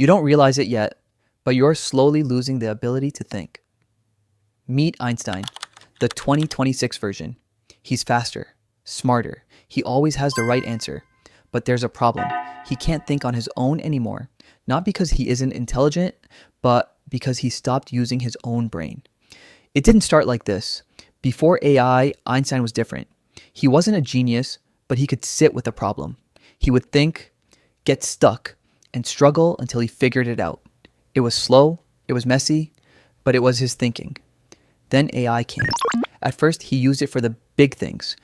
You don't realize it yet, but you're slowly losing the ability to think. Meet Einstein, the 2026 version. He's faster, smarter. He always has the right answer. But there's a problem. He can't think on his own anymore. Not because he isn't intelligent, but because he stopped using his own brain. It didn't start like this. Before AI, Einstein was different. He wasn't a genius, but he could sit with a problem. He would think, get stuck, and struggle until he figured it out. It was slow, it was messy, but it was his thinking. Then AI came. At first, he used it for the big things: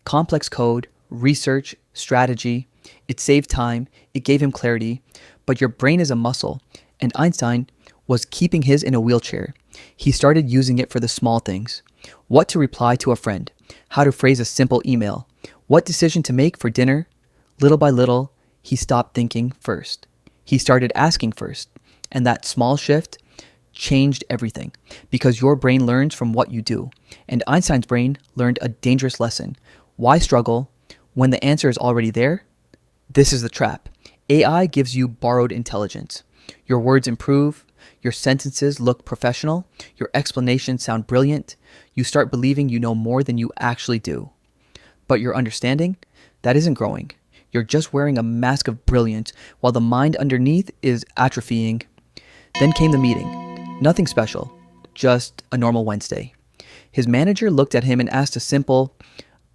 complex code, research, strategy. It saved time, it gave him clarity, but your brain is a muscle, and Einstein was keeping his in a wheelchair. He started using it for the small things: what to reply to a friend, how to phrase a simple email, what decision to make for dinner. Little by little, he stopped thinking first. He started asking first, and that small shift changed everything, because your brain learns from what you do, and Einstein's brain learned a dangerous lesson. Why struggle when the answer is already there? This is the trap. AI gives you borrowed intelligence. Your words improve, your sentences look professional, your explanations sound brilliant. You start believing you know more than you actually do. But your understanding, that isn't growing. You're just wearing a mask of brilliance while the mind underneath is atrophying. Then came the meeting. Nothing special, just a normal Wednesday. His manager looked at him and asked a simple,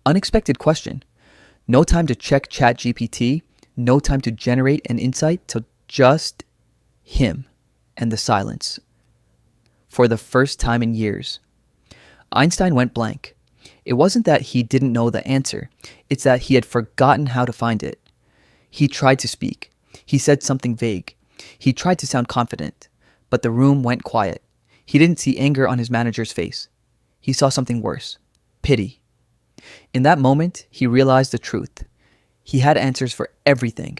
unexpected question. No time to check ChatGPT, no time to generate an insight, to just him and the silence. For the first time in years, Einstein went blank. It wasn't that he didn't know the answer, it's that he had forgotten how to find it. He tried to speak. He said something vague. He tried to sound confident, but the room went quiet. He didn't see anger on his manager's face. He saw something worse: pity. In that moment, he realized the truth. He had answers for everything,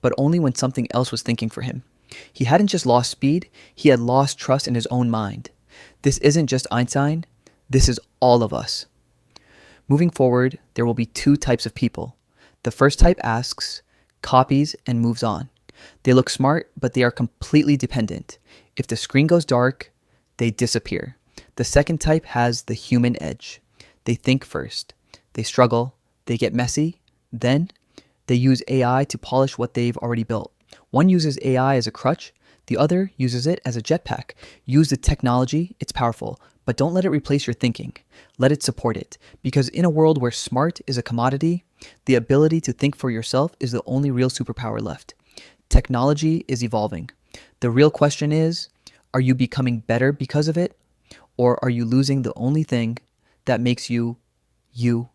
but only when something else was thinking for him. He hadn't just lost speed, he had lost trust in his own mind. This isn't just Einstein, this is all of us. Moving forward, there will be two types of people. The first type asks, copies, and moves on. They look smart, but they are completely dependent. If the screen goes dark, they disappear. The second type has the human edge. They think first. They struggle. They get messy. Then they use AI to polish what they've already built. One uses AI as a crutch. The other uses it as a jetpack. Use the technology. It's powerful, but don't let it replace your thinking. Let it support it. Because in a world where smart is a commodity, the ability to think for yourself is the only real superpower left. Technology is evolving. The real question is, are you becoming better because of it? Or are you losing the only thing that makes you, you?